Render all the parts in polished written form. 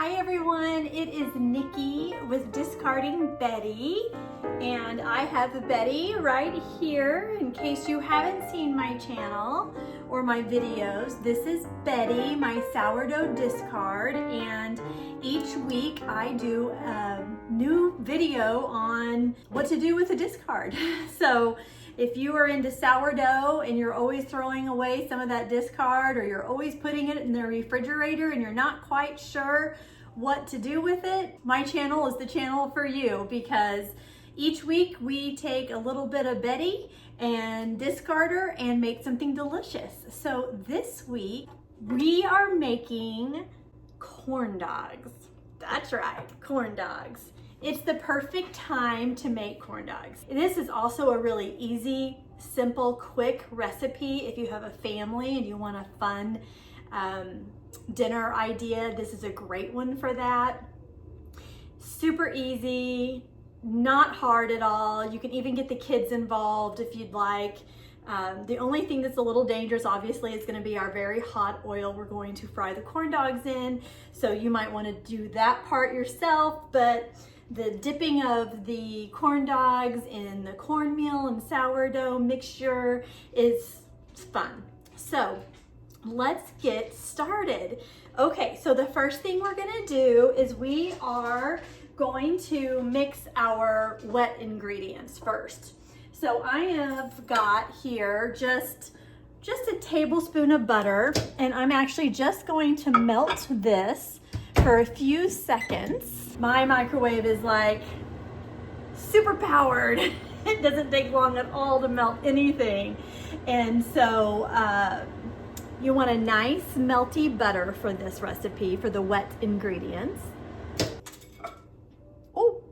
Hi everyone, it is Nikki with Discarding Betty, and I have Betty right here in case you haven't seen my channel or my videos. This is Betty, my sourdough discard, and each week I do a new video on what to do with a discard. So if you are into sourdough and you're always throwing away some of that discard, or you're always putting it in the refrigerator and you're not quite sure what to do with it, my channel is the channel for you, because each week we take a little bit of Betty and discard her and make something delicious. So this week we are making corn dogs. That's right, corn dogs. It's the perfect time to make corn dogs. This is also a really easy, simple, quick recipe. If you have a family and you want a fun dinner idea, this is a great one for that. Super easy, not hard at all. You can even get the kids involved if you'd like. The only thing that's a little dangerous, obviously, is going to be our very hot oil we're going to fry the corn dogs in. So you might want to do that part yourself, but the dipping of the corn dogs in the cornmeal and sourdough mixture is fun. So let's get started. Okay, so the first thing we're gonna do is we are going to mix our wet ingredients first. So I have got here just a tablespoon of butter, and I'm actually just going to melt this for a few seconds. My microwave is like super powered. It doesn't take long at all to melt anything. And so you want a nice melty butter for this recipe, for the wet ingredients. Oh,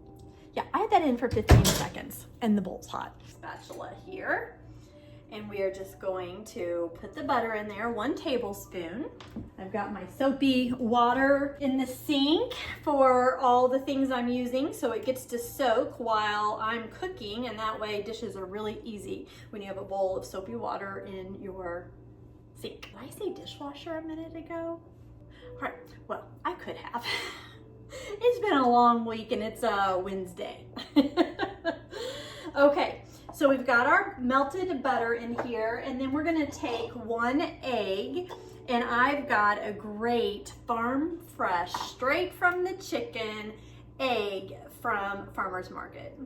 yeah, I had that in for 15 seconds and the bowl's hot. Spatula here. And we are just going to put the butter in there, 1 tablespoon. I've got my soapy water in the sink for all the things I'm using, so it gets to soak while I'm cooking, and that way dishes are really easy when you have a bowl of soapy water in your sink. Did I say dishwasher a minute ago? All right, well, I could have. It's been a long week and it's Wednesday. Okay. So we've got our melted butter in here, and then we're gonna take 1 egg, and I've got a great farm fresh, straight from the chicken egg from Farmer's Market.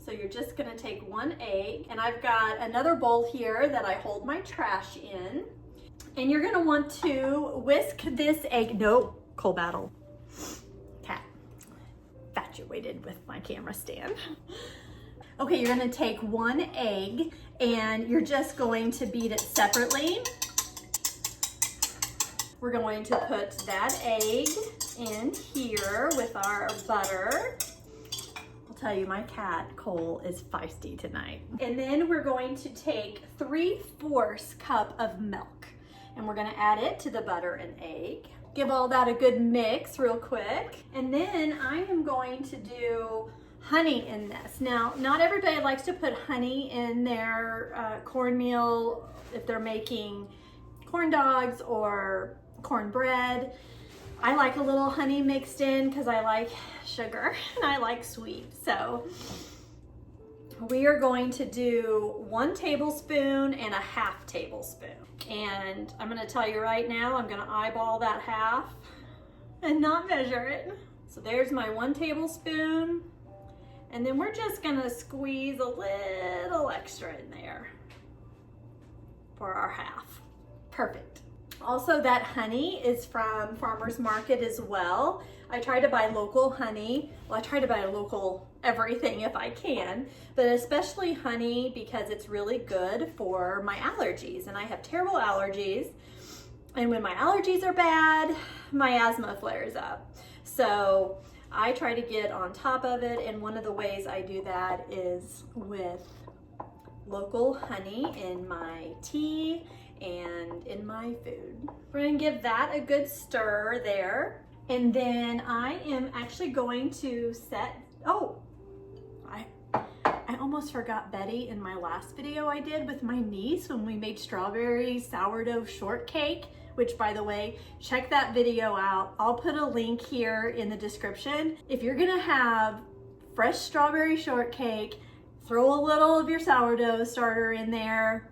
So you're just gonna take 1 egg, and I've got another bowl here that I hold my trash in, and you're gonna want to whisk this egg, no, coal battle, cat, infatuated with my camera stand. Okay, you're gonna take 1 egg and you're just going to beat it separately. We're going to put that egg in here with our butter. I'll tell you, my cat, Cole, is feisty tonight. And then we're going to take 3/4 cup of milk, and we're gonna add it to the butter and egg. Give all that a good mix real quick. And then I am going to do honey in this. Now, not everybody likes to put honey in their cornmeal if they're making corn dogs or cornbread. I like a little honey mixed in because I like sugar and I like sweet. So we are going to do 1 tablespoon and a 1/2 tablespoon. And I'm gonna tell you right now, I'm gonna eyeball that 1/2 and not measure it. So there's my 1 tablespoon. And then we're just gonna squeeze a little extra in there for our 1/2. Perfect. Also, that honey is from Farmer's Market as well. I try to buy local honey. Well, I try to buy local everything if I can, but especially honey because it's really good for my allergies. And I have terrible allergies. And when my allergies are bad, my asthma flares up. So I try to get on top of it, and one of the ways I do that is with local honey in my tea and in my food. We're gonna give that a good stir there, and then I am actually going to set, I almost forgot Betty in my last video I did with my niece when we made strawberry sourdough shortcake. which by the way, check that video out. I'll put a link here in the description. If you're gonna have fresh strawberry shortcake, throw a little of your sourdough starter in there.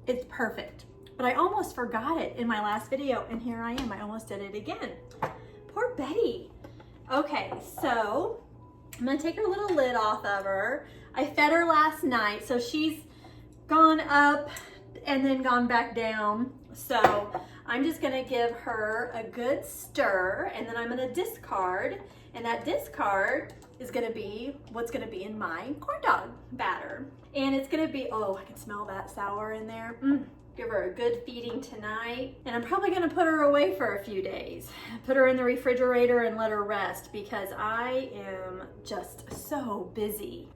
It's perfect. But I almost forgot it in my last video, and here I am, I almost did it again. Poor Betty. Okay, so I'm gonna take her little lid off of her. I fed her last night, so she's gone up and then gone back down. So I'm just gonna give her a good stir, and then I'm gonna discard, and that discard is gonna be what's gonna be in my corn dog batter. And it's gonna be, oh, I can smell that sour in there. Give her a good feeding tonight. And I'm probably gonna put her away for a few days. Put her in the refrigerator and let her rest because I am just so busy.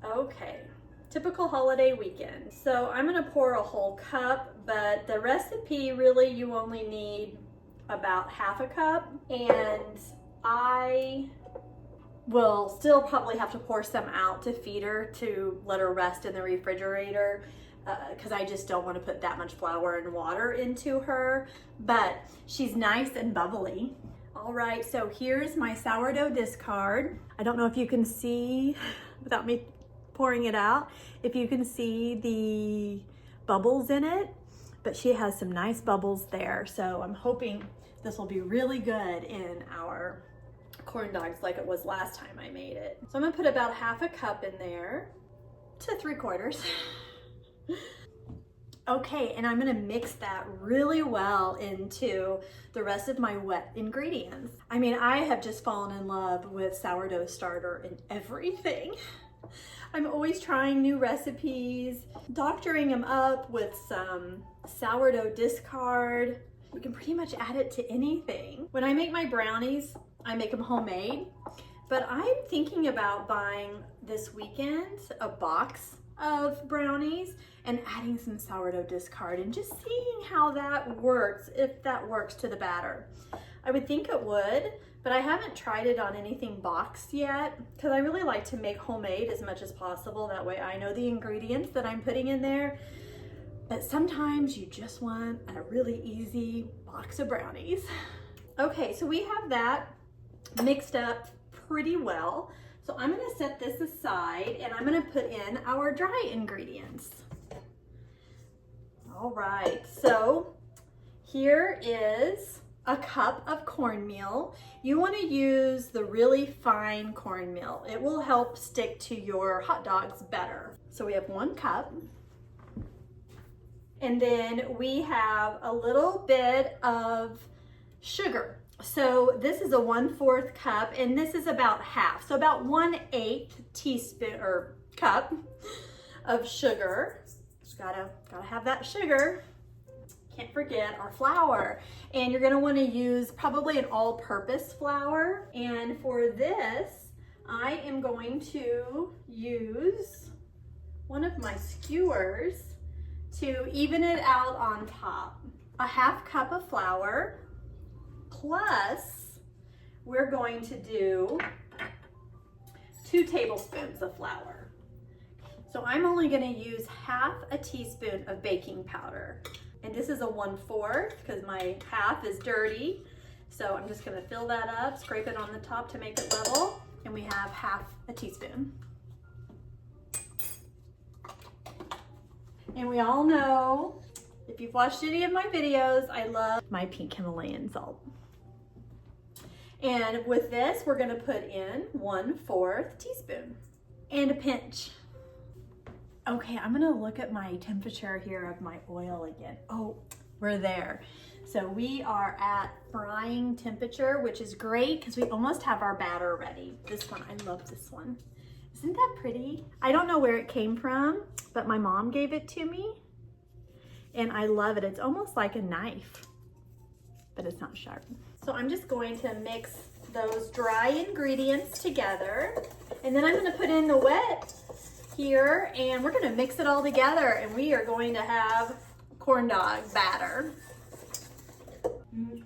Okay, typical holiday weekend. So I'm gonna pour a whole cup, but the recipe really you only need about half a cup. And I will still probably have to pour some out to feed her to let her rest in the refrigerator. Because I just don't want to put that much flour and water into her, but she's nice and bubbly. All right, so here's my sourdough discard. I don't know if you can see, without me pouring it out, if you can see the bubbles in it, but she has some nice bubbles there. So I'm hoping this will be really good in our corn dogs like it was last time I made it. So I'm gonna put about half a cup in there to 3/4. Okay, and I'm gonna mix that really well into the rest of my wet ingredients. I mean, I have just fallen in love with sourdough starter and everything. I'm always trying new recipes, doctoring them up with some sourdough discard. We can pretty much add it to anything. When I make my brownies, I make them homemade, but I'm thinking about buying this weekend a box of brownies and adding some sourdough discard and just seeing how that works, if that works to the batter. I would think it would, but I haven't tried it on anything boxed yet because I really like to make homemade as much as possible. That way I know the ingredients that I'm putting in there. But sometimes you just want a really easy box of brownies. Okay, so we have that mixed up pretty well. So I'm gonna set this aside and I'm gonna put in our dry ingredients. All right, so here is a cup of cornmeal. You wanna use the really fine cornmeal. It will help stick to your hot dogs better. So we have 1 cup. And then we have a little bit of sugar. So this is a 1/4 cup, and this is about half. So about 1/8 teaspoon or cup of sugar. Gotta have that sugar. Can't forget our flour. And you're gonna wanna use probably an all-purpose flour. And for this, I am going to use one of my skewers to even it out on top. A 1/2 cup of flour. Plus, we're going to do 2 tablespoons of flour. So I'm only going to use 1/2 teaspoon of baking powder. And this is a 1/4 because my half is dirty. So I'm just going to fill that up, scrape it on the top to make it level. And we have 1/2 teaspoon. And we all know, if you've watched any of my videos, I love my pink Himalayan salt. And with this, we're gonna put in 1/4 teaspoon and a pinch. Okay, I'm gonna look at my temperature here of my oil again. Oh, we're there. So we are at frying temperature, which is great because we almost have our batter ready. This one, I love this one. Isn't that pretty? I don't know where it came from, but my mom gave it to me and I love it. It's almost like a knife, but it's not sharp. So I'm just going to mix those dry ingredients together, and then I'm gonna put in the wet here, and we're gonna mix it all together, and we are going to have corn dog batter.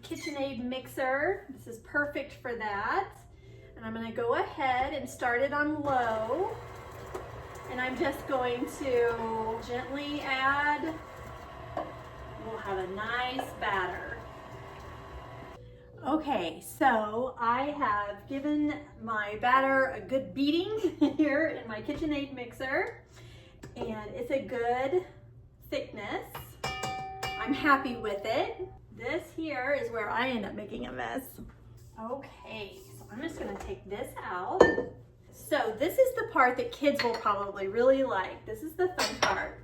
KitchenAid mixer, this is perfect for that. And I'm gonna go ahead and start it on low, and I'm just going to gently add. We'll have a nice batter. Okay, so I have given my batter a good beating here in my KitchenAid mixer, and it's a good thickness. I'm happy with it. This here is where I end up making a mess. Okay, so I'm just gonna take this out. So this is the part that kids will probably really like. This is the fun part.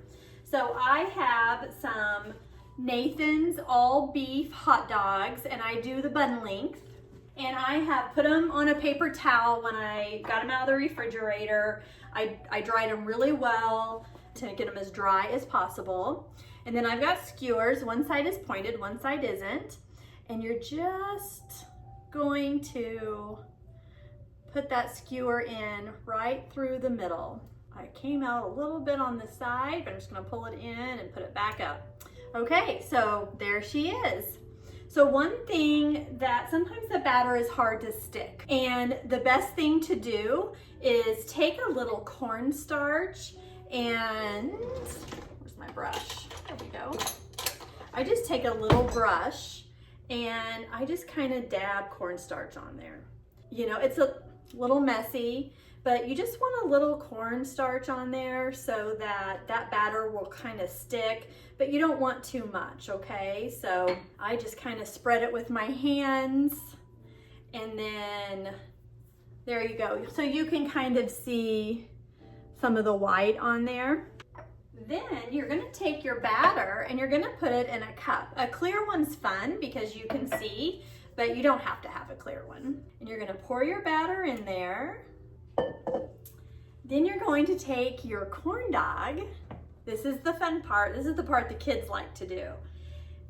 So I have some Nathan's all beef hot dogs, and I do the bun length, and I have put them on a paper towel when I got them out of the refrigerator. I dried them really well to get them as dry as possible. And then I've got skewers. One side is pointed, one side isn't. And you're just going to put that skewer in right through the middle. I came out a little bit on the side, but I'm just gonna pull it in and put it back up. Okay, so there she is. So one thing that sometimes the batter is hard to stick, and the best thing to do is take a little cornstarch and, where's my brush? There we go. I just take a little brush and I just kind of dab cornstarch on there. You know, it's a little messy, but you just want a little cornstarch on there so that that batter will kind of stick, but you don't want too much, okay? So I just kind of spread it with my hands, and then there you go. So you can kind of see some of the white on there. Then you're gonna take your batter and you're gonna put it in a cup. A clear one's fun because you can see, but you don't have to have a clear one. And you're gonna pour your batter in there. Then you're going to take your corn dog. This is the fun part. This is the part the kids like to do.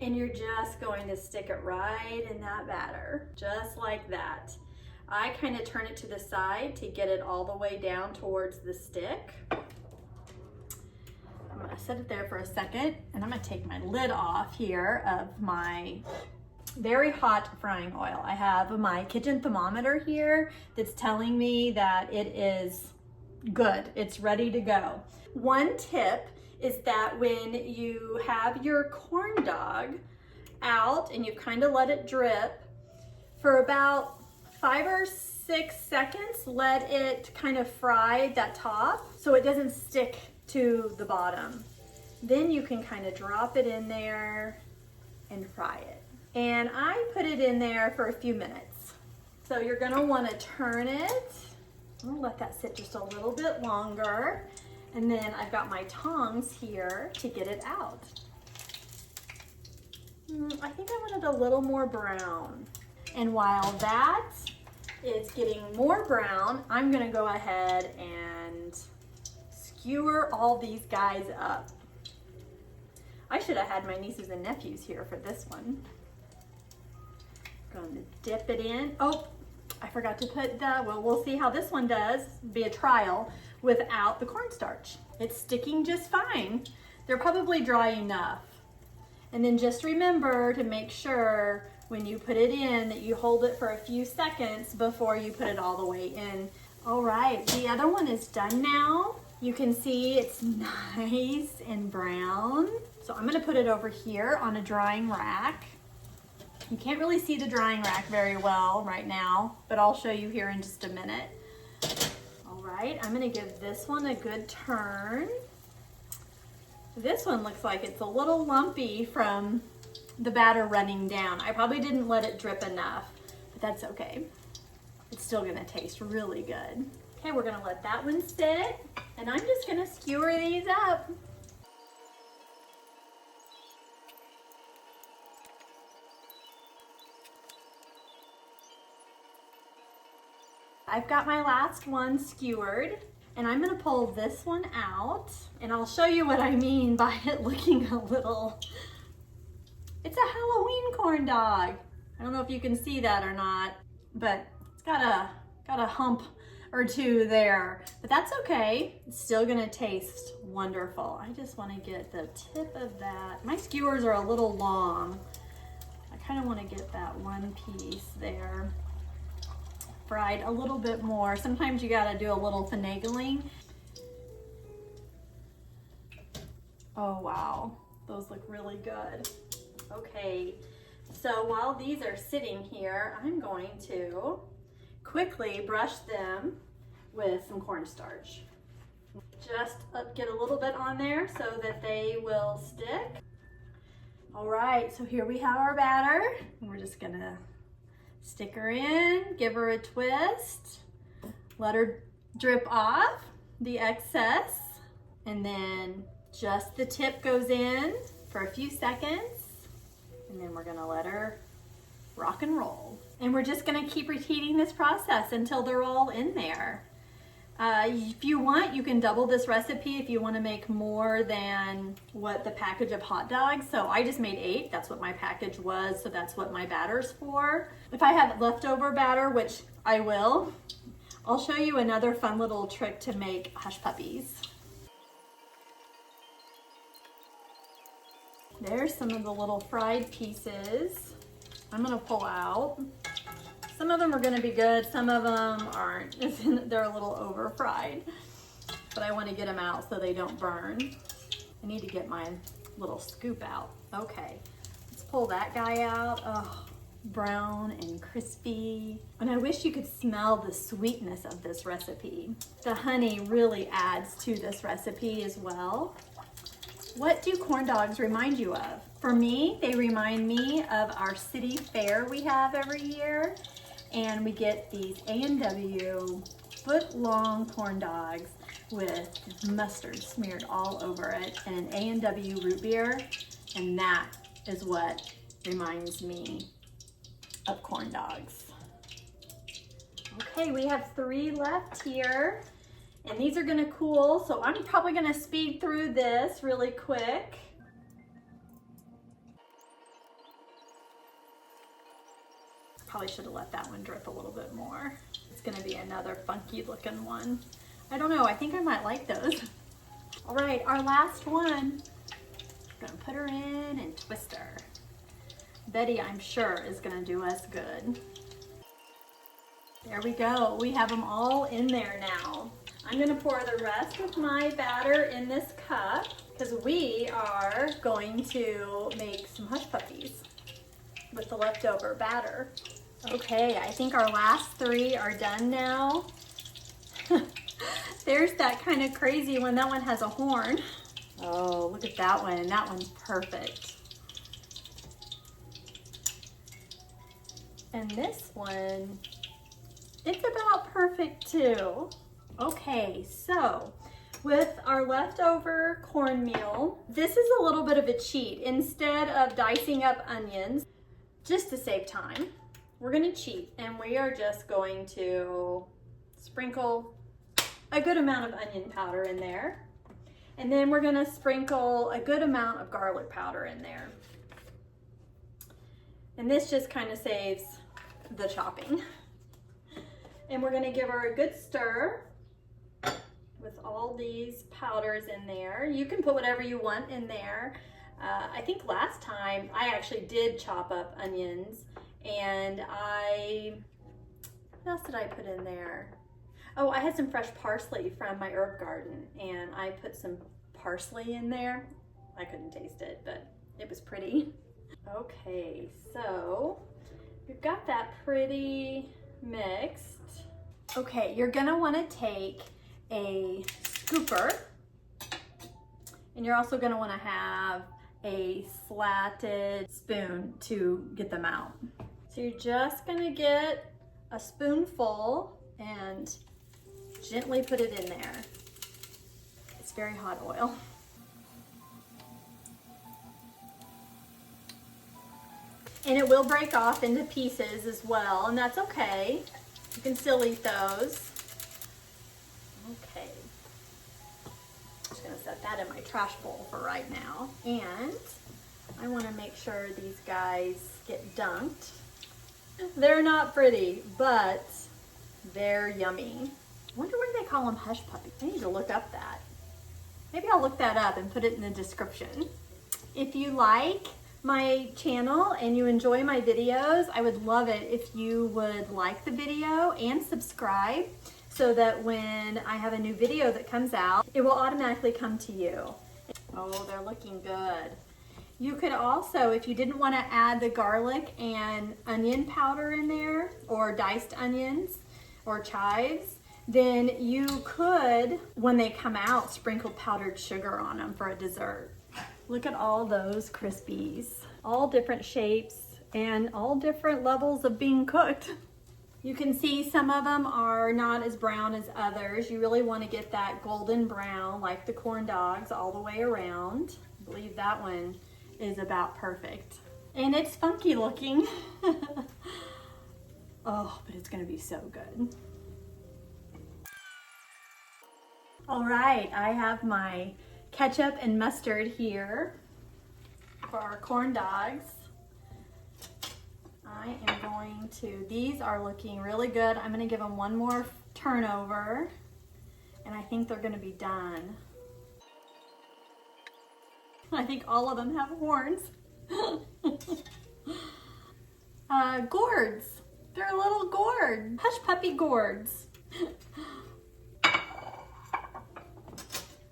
And you're just going to stick it right in that batter, just like that. I kind of turn it to the side to get it all the way down towards the stick. I'm gonna set it there for a second, and I'm gonna take my lid off here of my very hot frying oil. I have my kitchen thermometer here that's telling me that it is good. It's ready to go. One tip is that when you have your corn dog out and you've kind of let it drip for about 5 or 6 seconds, let it kind of fry that top so it doesn't stick to the bottom. Then you can kind of drop it in there and fry it. And I put it in there for a few minutes. So you're gonna wanna turn it. I'm gonna let that sit just a little bit longer. And then I've got my tongs here to get it out. I think I want it a little more brown. And while that is getting more brown, I'm gonna go ahead and skewer all these guys up. I should have had my nieces and nephews here for this one. Going to dip it in. Oh, I forgot to put the, well, we'll see how this one does, be a trial without the cornstarch. It's sticking just fine. They're probably dry enough. And then just remember to make sure when you put it in that you hold it for a few seconds before you put it all the way in. All right, the other one is done now. You can see it's nice and brown. So I'm gonna put it over here on a drying rack. You can't really see the drying rack very well right now, but I'll show you here in just a minute. All right, I'm gonna give this one a good turn. This one looks like it's a little lumpy from the batter running down. I probably didn't let it drip enough, but that's okay. It's still gonna taste really good. Okay, we're gonna let that one sit, and I'm just gonna skewer these up. I've got my last one skewered, and I'm gonna pull this one out, and I'll show you what I mean by it looking a little, it's a Halloween corn dog. I don't know if you can see that or not, but it's got a hump or two there, but that's okay. It's still gonna taste wonderful. I just wanna get the tip of that. My skewers are a little long. I kinda wanna get that one piece there fried a little bit more. Sometimes you gotta do a little finagling. Oh wow, those look really good. Okay, So while these are sitting here, I'm going to quickly brush them with some cornstarch. Just get a little bit on there so that they will stick. All right, so here we have our batter. We're just gonna stick her in, give her a twist, let her drip off the excess, and then just the tip goes in for a few seconds, and then we're gonna let her rock and roll. And we're just gonna keep repeating this process until they're all in there. If you want, you can double this recipe if you want to make more than what the package of hot dogs. So I just made 8. That's what my package was. So that's what my batter's for. If I have leftover batter, which I will, I'll show you another fun little trick to make hush puppies. There's some of the little fried pieces. I'm gonna pull out. Some of them are gonna be good, some of them aren't. They're a little over fried, but I wanna get them out so they don't burn. I need to get my little scoop out. Okay, let's pull that guy out. Oh, brown and crispy. And I wish you could smell the sweetness of this recipe. The honey really adds to this recipe as well. What do corn dogs remind you of? For me, they remind me of our city fair we have every year. And we get these A&W foot-long corn dogs with mustard smeared all over it and an A&W root beer. And that is what reminds me of corn dogs. Okay, we have 3 left here. And these are gonna cool, so I'm probably gonna speed through this really quick. Probably should have let that one drip a little bit more. It's gonna be another funky looking one. I don't know, I think I might like those. All right, our last one. Gonna put her in and twist her. Betty, I'm sure, is gonna do us good. There we go, we have them all in there now. I'm gonna pour the rest of my batter in this cup because we are going to make some hush puppies with the leftover batter. Okay, I think our last 3 are done now. There's that kind of crazy one. That one has a horn. Oh, look at that one. That one's perfect. And this one, it's about perfect too. Okay, so with our leftover cornmeal, this is a little bit of a cheat. Instead of dicing up onions, just to save time, we're gonna cheat and we are just going to sprinkle a good amount of onion powder in there. And then we're gonna sprinkle a good amount of garlic powder in there. And this just kind of saves the chopping. And we're gonna give her a good stir with all these powders in there. You can put whatever you want in there. I think last time I actually did chop up onions and what else did I put in there? Oh, I had some fresh parsley from my herb garden and I put some parsley in there. I couldn't taste it, but it was pretty. Okay, so we've got that pretty mixed. Okay, you're gonna wanna take a scooper and you're also gonna wanna have a slatted spoon to get them out. So you're just gonna get a spoonful and gently put it in there. It's very hot oil. And it will break off into pieces as well, and that's okay. You can still eat those. Okay. Just gonna set that in my trash bowl for right now. And I wanna make sure these guys get dunked. They're not pretty, but they're yummy. I wonder why they call them hush puppies. I need to look up that. Maybe I'll look that up and put it in the description. If you like my channel and you enjoy my videos, I would love it if you would like the video and subscribe so that when I have a new video that comes out, it will automatically come to you. Oh, they're looking good. You could also, if you didn't want to add the garlic and onion powder in there, or diced onions or chives, then you could, when they come out, sprinkle powdered sugar on them for a dessert. Look at all those Crispies, all different shapes and all different levels of being cooked. You can see some of them are not as brown as others. You really want to get that golden brown, like the corn dogs, all the way around. I believe that one is about perfect. And it's funky looking. Oh, but it's gonna be so good. All right, I have my ketchup and mustard here for our corn dogs. I am going to, these are looking really good. I'm gonna give them one more turnover and I think they're gonna be done. I think all of them have horns. Gourds. They're little gourd. Hush puppy gourds.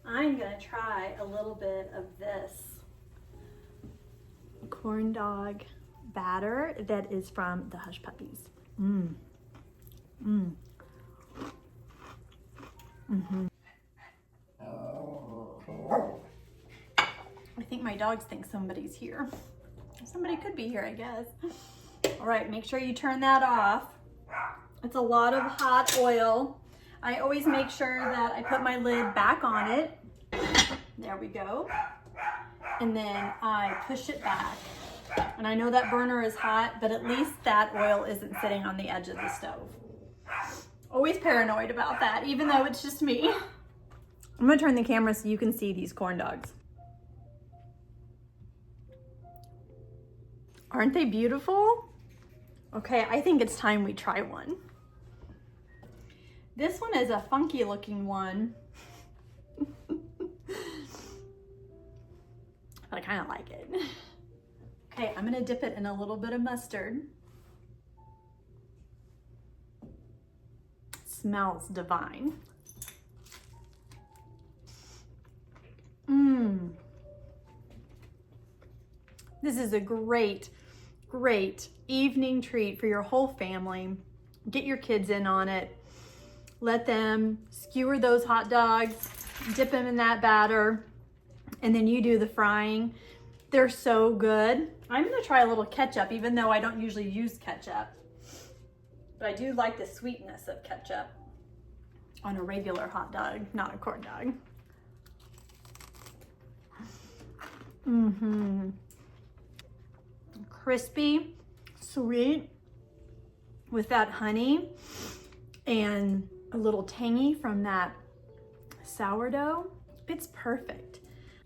I'm gonna try a little bit of this corn dog batter that is from the Hush Puppies. I think my dogs think somebody's here. Somebody could be here, I guess. All right, make sure you turn that off. It's a lot of hot oil. I always make sure that I put my lid back on it. There we go. And then I push it back. And I know that burner is hot, but at least that oil isn't sitting on the edge of the stove. Always paranoid about that, even though it's just me. I'm gonna turn the camera so you can see these corn dogs. Aren't they beautiful? Okay, I think it's time we try one. This one is a funky looking one. But I kind of like it. Okay, I'm gonna dip it in a little bit of mustard. Smells divine. This is a great, great evening treat for your whole family. Get your kids in on it. Let them skewer those hot dogs, dip them in that batter, and then you do the frying. They're so good. I'm gonna try a little ketchup, even though I don't usually use ketchup. But I do like the sweetness of ketchup on a regular hot dog, not a corn dog. Crispy, sweet, with that honey, and a little tangy from that sourdough. It's perfect.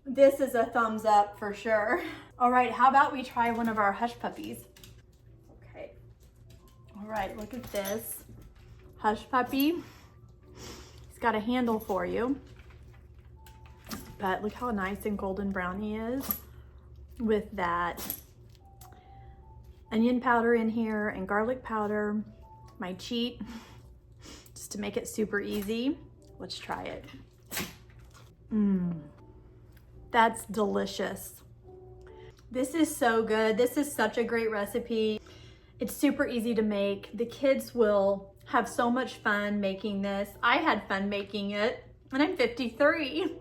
This is a thumbs up for sure. All right, how about we try one of our Hush Puppies? Okay. All right, look at this. Hush Puppy. He's got a handle for you. But look how nice and golden brown he is with that onion powder in here and garlic powder. My cheat, just to make it super easy. Let's try it. That's delicious. This is so good. This is such a great recipe. It's super easy to make. The kids will have so much fun making this. I had fun making it, and I'm 53.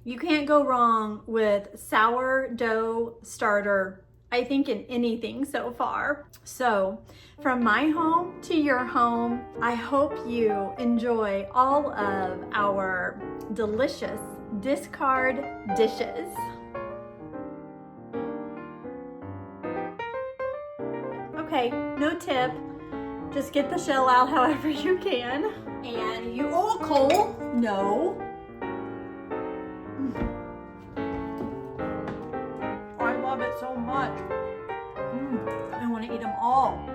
You can't go wrong with sourdough starter, I think, in anything so far. So from my home to your home, I hope you enjoy all of our delicious discard dishes. Okay, no tip. Just get the shell out however you can. And you, oh, Cole, no. I love it so much. I want to eat them all.